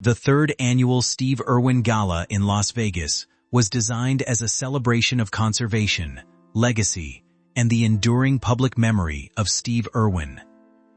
The third annual Steve Irwin Gala in Las Vegas was designed as a celebration of conservation, legacy, and the enduring public memory of Steve Irwin.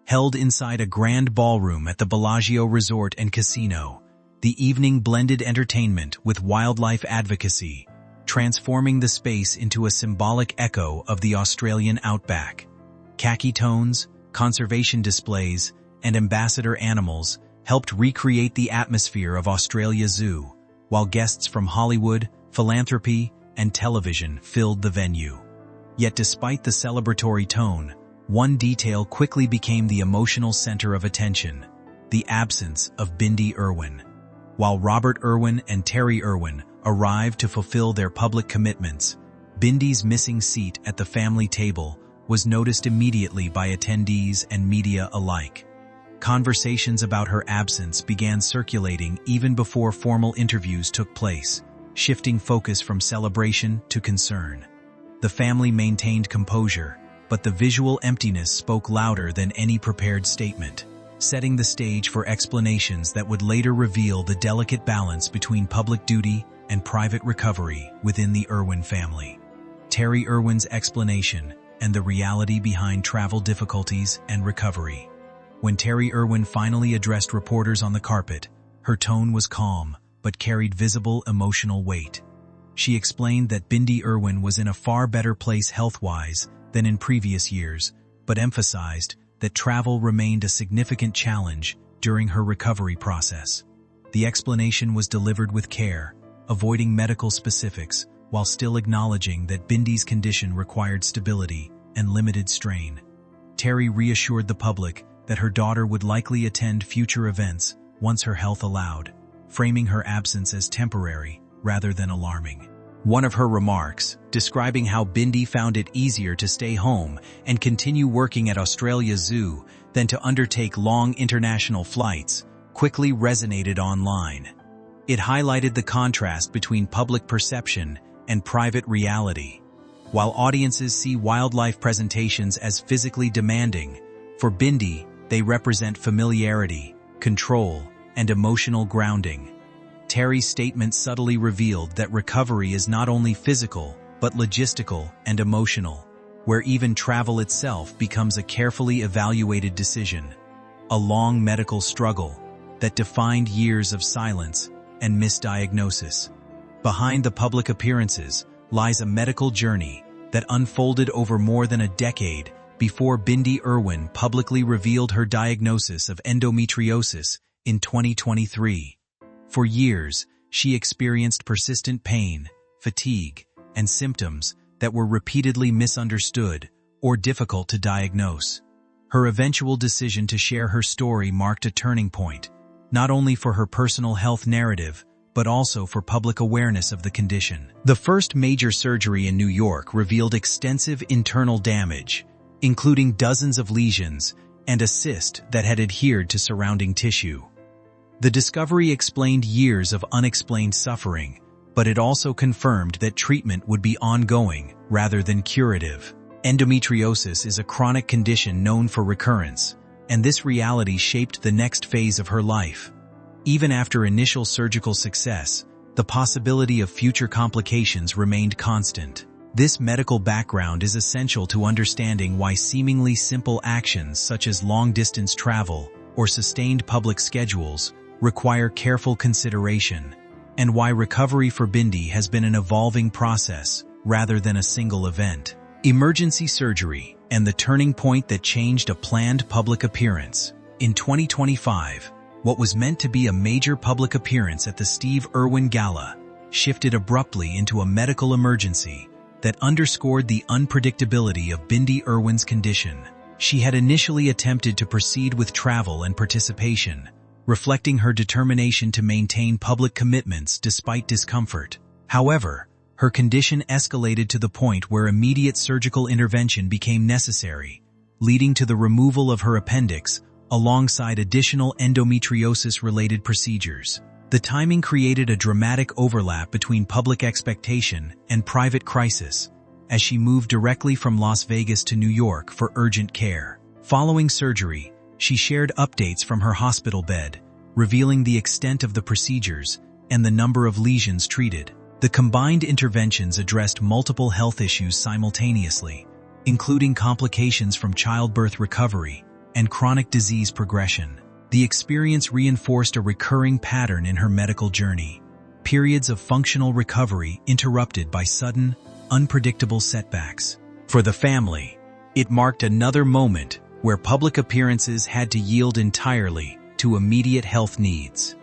Held inside a grand ballroom at the Bellagio Resort and Casino, the evening blended entertainment with wildlife advocacy, transforming the space into a symbolic echo of the Australian outback. Khaki tones, conservation displays, and ambassador animals helped recreate the atmosphere of Australia Zoo, while guests from Hollywood, philanthropy, and television filled the venue. Yet despite the celebratory tone, one detail quickly became the emotional center of attention: the absence of Bindi Irwin. While Robert Irwin and Terri Irwin arrived to fulfill their public commitments, Bindi's missing seat at the family table was noticed immediately by attendees and media alike. Conversations about her absence began circulating even before formal interviews took place, shifting focus from celebration to concern. The family maintained composure, but the visual emptiness spoke louder than any prepared statement, setting the stage for explanations that would later reveal the delicate balance between public duty and private recovery within the Irwin family. Terri Irwin's explanation and the reality behind travel difficulties and recovery. When Terri Irwin finally addressed reporters on the carpet, her tone was calm but carried visible emotional weight. She explained that Bindi Irwin was in a far better place health-wise than in previous years, but emphasized that travel remained a significant challenge during her recovery process. The explanation was delivered with care, avoiding medical specifics, while still acknowledging that Bindi's condition required stability and limited strain. Terri reassured the public that her daughter would likely attend future events once her health allowed, framing her absence as temporary rather than alarming. One of her remarks, describing how Bindi found it easier to stay home and continue working at Australia Zoo than to undertake long international flights, quickly resonated online. It highlighted the contrast between public perception and private reality. While audiences see wildlife presentations as physically demanding, for Bindi, they represent familiarity, control, and emotional grounding. Terri's statement subtly revealed that recovery is not only physical, but logistical and emotional, where even travel itself becomes a carefully evaluated decision. A long medical struggle that defined years of silence and misdiagnosis. Behind the public appearances lies a medical journey that unfolded over more than a decade before Bindi Irwin publicly revealed her diagnosis of endometriosis in 2023. For years, she experienced persistent pain, fatigue, and symptoms that were repeatedly misunderstood or difficult to diagnose. Her eventual decision to share her story marked a turning point, not only for her personal health narrative, but also for public awareness of the condition. The first major surgery in New York revealed extensive internal damage, including dozens of lesions and a cyst that had adhered to surrounding tissue. The discovery explained years of unexplained suffering, but it also confirmed that treatment would be ongoing rather than curative. Endometriosis is a chronic condition known for recurrence, and this reality shaped the next phase of her life. Even after initial surgical success, the possibility of future complications remained constant. This medical background is essential to understanding why seemingly simple actions such as long-distance travel or sustained public schedules require careful consideration, and why recovery for Bindi has been an evolving process rather than a single event. Emergency surgery and the turning point that changed a planned public appearance. In 2025, what was meant to be a major public appearance at the Steve Irwin Gala shifted abruptly into a medical emergency that underscored the unpredictability of Bindi Irwin's condition. She had initially attempted to proceed with travel and participation, reflecting her determination to maintain public commitments despite discomfort. However, her condition escalated to the point where immediate surgical intervention became necessary, leading to the removal of her appendix alongside additional endometriosis-related procedures. The timing created a dramatic overlap between public expectation and private crisis, as she moved directly from Las Vegas to New York for urgent care. Following surgery, she shared updates from her hospital bed, revealing the extent of the procedures and the number of lesions treated. The combined interventions addressed multiple health issues simultaneously, including complications from childbirth recovery and chronic disease progression. The experience reinforced a recurring pattern in her medical journey: periods of functional recovery interrupted by sudden, unpredictable setbacks. For the family, it marked another moment where public appearances had to yield entirely to immediate health needs.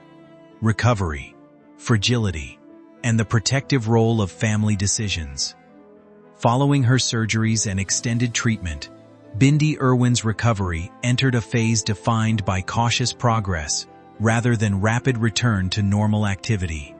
Recovery, fragility, and the protective role of family decisions. Following her surgeries and extended treatment, Bindi Irwin's recovery entered a phase defined by cautious progress rather than rapid return to normal activity.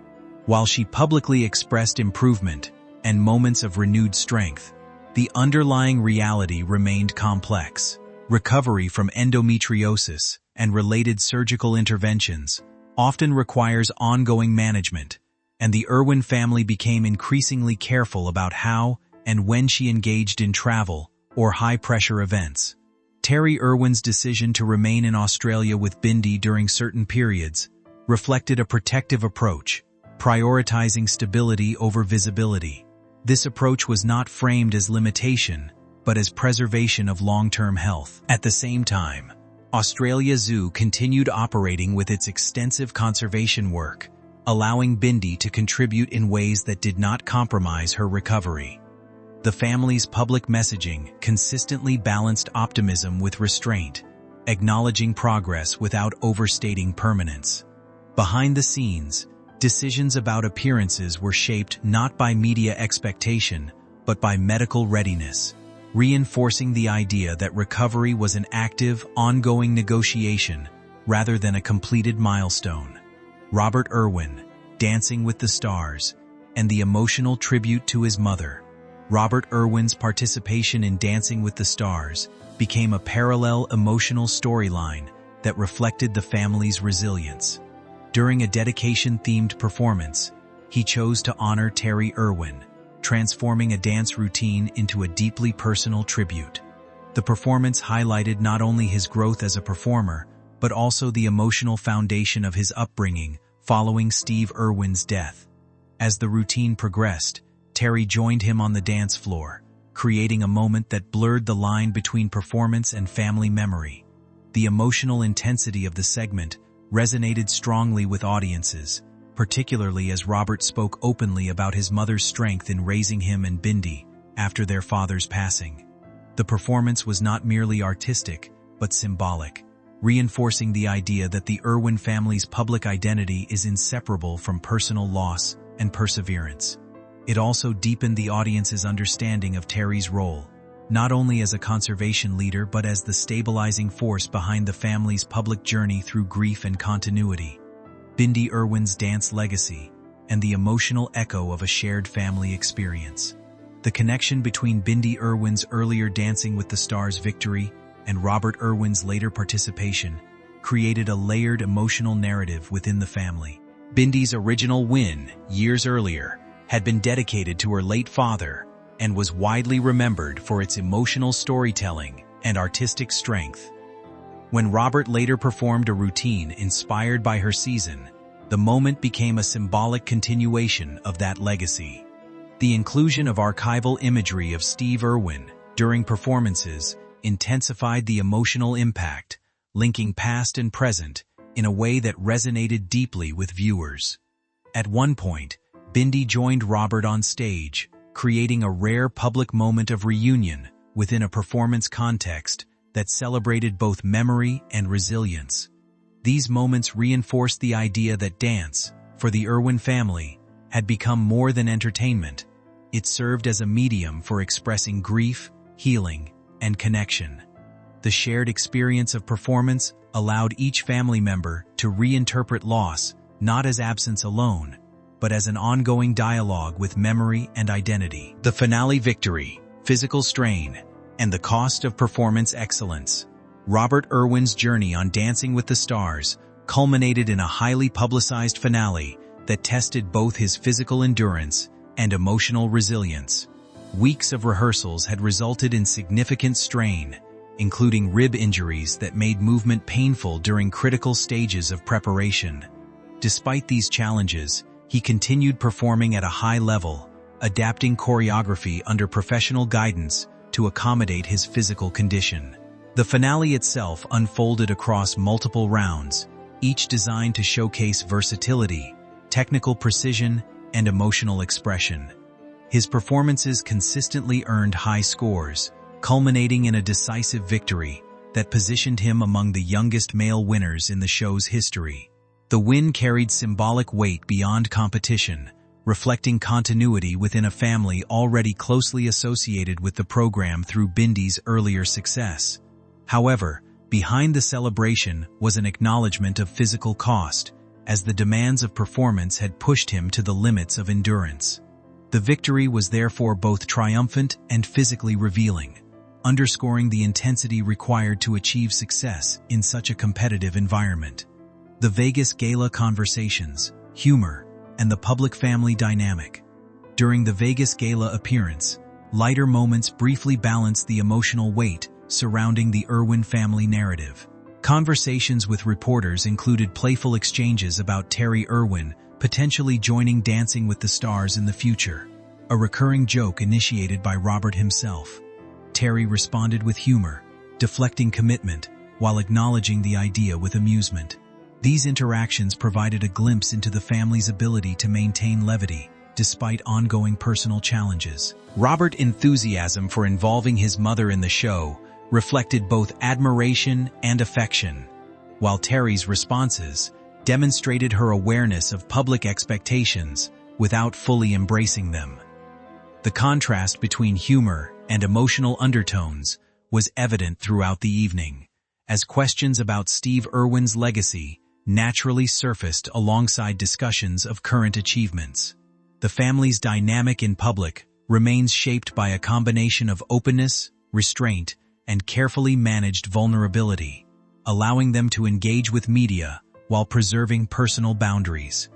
While she publicly expressed improvement and moments of renewed strength, the underlying reality remained complex. Recovery from endometriosis and related surgical interventions often requires ongoing management, and the Irwin family became increasingly careful about how and when she engaged in travel or high-pressure events. Terri Irwin's decision to remain in Australia with Bindi during certain periods reflected a protective approach, prioritizing stability over visibility. This approach was not framed as limitation, but as preservation of long-term health. At the same time, Australia Zoo continued operating with its extensive conservation work, allowing Bindi to contribute in ways that did not compromise her recovery. The family's public messaging consistently balanced optimism with restraint, acknowledging progress without overstating permanence. Behind the scenes, decisions about appearances were shaped not by media expectation, but by medical readiness, reinforcing the idea that recovery was an active, ongoing negotiation rather than a completed milestone. Robert Irwin, Dancing with the Stars, and the emotional tribute to his mother. Robert Irwin's participation in Dancing with the Stars became a parallel emotional storyline that reflected the family's resilience. During a dedication-themed performance, he chose to honor Terri Irwin, transforming a dance routine into a deeply personal tribute. The performance highlighted not only his growth as a performer, but also the emotional foundation of his upbringing following Steve Irwin's death. As the routine progressed, Terri joined him on the dance floor, creating a moment that blurred the line between performance and family memory. The emotional intensity of the segment resonated strongly with audiences, particularly as Robert spoke openly about his mother's strength in raising him and Bindi after their father's passing. The performance was not merely artistic, but symbolic, reinforcing the idea that the Irwin family's public identity is inseparable from personal loss and perseverance. It also deepened the audience's understanding of Terri's role, not only as a conservation leader but as the stabilizing force behind the family's public journey through grief and continuity. Bindi Irwin's dance legacy and the emotional echo of a shared family experience. The connection between Bindi Irwin's earlier Dancing with the Stars victory and Robert Irwin's later participation created a layered emotional narrative within the family. Bindi's original win, years earlier, had been dedicated to her late father and was widely remembered for its emotional storytelling and artistic strength. When Robert later performed a routine inspired by her season, the moment became a symbolic continuation of that legacy. The inclusion of archival imagery of Steve Irwin during performances intensified the emotional impact, linking past and present in a way that resonated deeply with viewers. At one point, Bindi joined Robert on stage, creating a rare public moment of reunion within a performance context that celebrated both memory and resilience. These moments reinforced the idea that dance, for the Irwin family, had become more than entertainment. It served as a medium for expressing grief, healing, and connection. The shared experience of performance allowed each family member to reinterpret loss not as absence alone, but as an ongoing dialogue with memory and identity. The finale victory, physical strain, and the cost of performance excellence. Robert Irwin's journey on Dancing with the Stars culminated in a highly publicized finale that tested both his physical endurance and emotional resilience. Weeks of rehearsals had resulted in significant strain, including rib injuries that made movement painful during critical stages of preparation. Despite these challenges, he continued performing at a high level, adapting choreography under professional guidance to accommodate his physical condition. The finale itself unfolded across multiple rounds, each designed to showcase versatility, technical precision, and emotional expression. His performances consistently earned high scores, culminating in a decisive victory that positioned him among the youngest male winners in the show's history. The win carried symbolic weight beyond competition, reflecting continuity within a family already closely associated with the program through Bindi's earlier success. However, behind the celebration was an acknowledgement of physical cost, as the demands of performance had pushed him to the limits of endurance. The victory was therefore both triumphant and physically revealing, underscoring the intensity required to achieve success in such a competitive environment. The Vegas Gala conversations, humor, and the public-family dynamic. During the Vegas Gala appearance, lighter moments briefly balanced the emotional weight surrounding the Irwin family narrative. Conversations with reporters included playful exchanges about Terri Irwin potentially joining Dancing with the Stars in the future, a recurring joke initiated by Robert himself. Terri responded with humor, deflecting commitment while acknowledging the idea with amusement. These interactions provided a glimpse into the family's ability to maintain levity despite ongoing personal challenges. Robert's enthusiasm for involving his mother in the show reflected both admiration and affection, while Terri's responses demonstrated her awareness of public expectations without fully embracing them. The contrast between humor and emotional undertones was evident throughout the evening, as questions about Steve Irwin's legacy naturally surfaced alongside discussions of current achievements. The family's dynamic in public remains shaped by a combination of openness, restraint, and carefully managed vulnerability, allowing them to engage with media while preserving personal boundaries.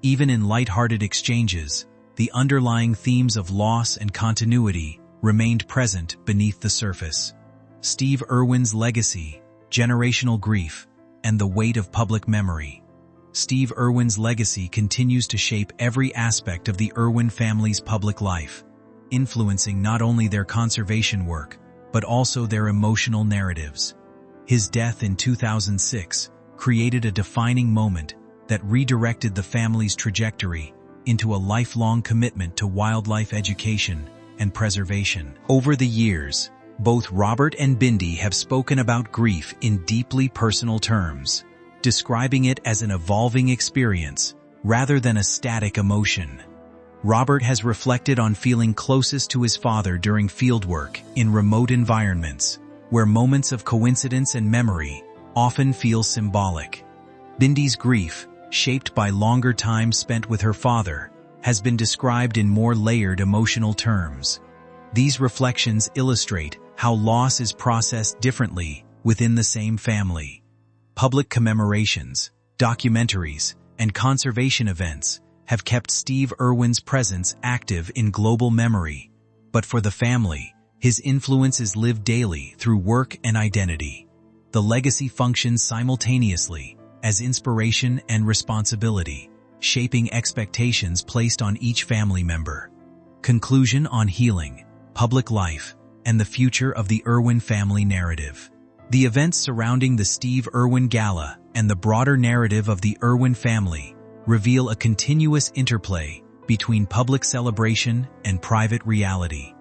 Even in lighthearted exchanges, the underlying themes of loss and continuity remained present beneath the surface. Steve Irwin's legacy, generational grief, and the weight of public memory. Steve Irwin's legacy continues to shape every aspect of the Irwin family's public life, influencing not only their conservation work, but also their emotional narratives. His death in 2006 created a defining moment that redirected the family's trajectory into a lifelong commitment to wildlife education and preservation. Over the years, both Robert and Bindi have spoken about grief in deeply personal terms, describing it as an evolving experience rather than a static emotion. Robert has reflected on feeling closest to his father during fieldwork in remote environments, where moments of coincidence and memory often feel symbolic. Bindi's grief, shaped by longer time spent with her father, has been described in more layered emotional terms. These reflections illustrate how loss is processed differently within the same family. Public commemorations, documentaries, and conservation events have kept Steve Irwin's presence active in global memory, but for the family, his influence is lived daily through work and identity. The legacy functions simultaneously as inspiration and responsibility, shaping expectations placed on each family member. Conclusion on healing, public life, and the future of the Irwin family narrative. The events surrounding the Steve Irwin Gala and the broader narrative of the Irwin family reveal a continuous interplay between public celebration and private reality.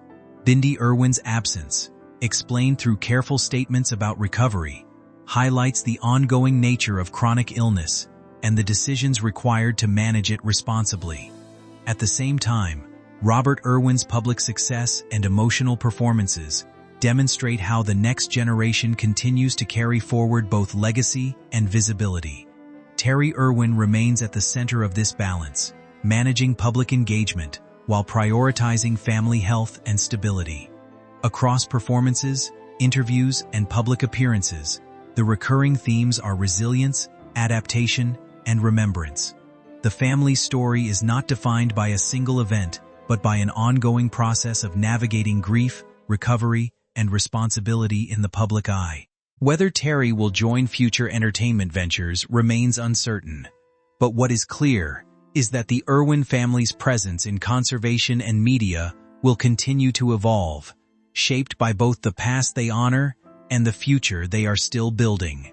Bindi Irwin's absence, explained through careful statements about recovery, highlights the ongoing nature of chronic illness and the decisions required to manage it responsibly. At the same time, Robert Irwin's public success and emotional performances demonstrate how the next generation continues to carry forward both legacy and visibility. Terri Irwin remains at the center of this balance, managing public engagement while prioritizing family health and stability. Across performances, interviews, and public appearances, the recurring themes are resilience, adaptation, and remembrance. The family's story is not defined by a single event, but by an ongoing process of navigating grief, recovery, and responsibility in the public eye. Whether Terri will join future entertainment ventures remains uncertain, but what is clear is that the Irwin family's presence in conservation and media will continue to evolve, shaped by both the past they honor and the future they are still building.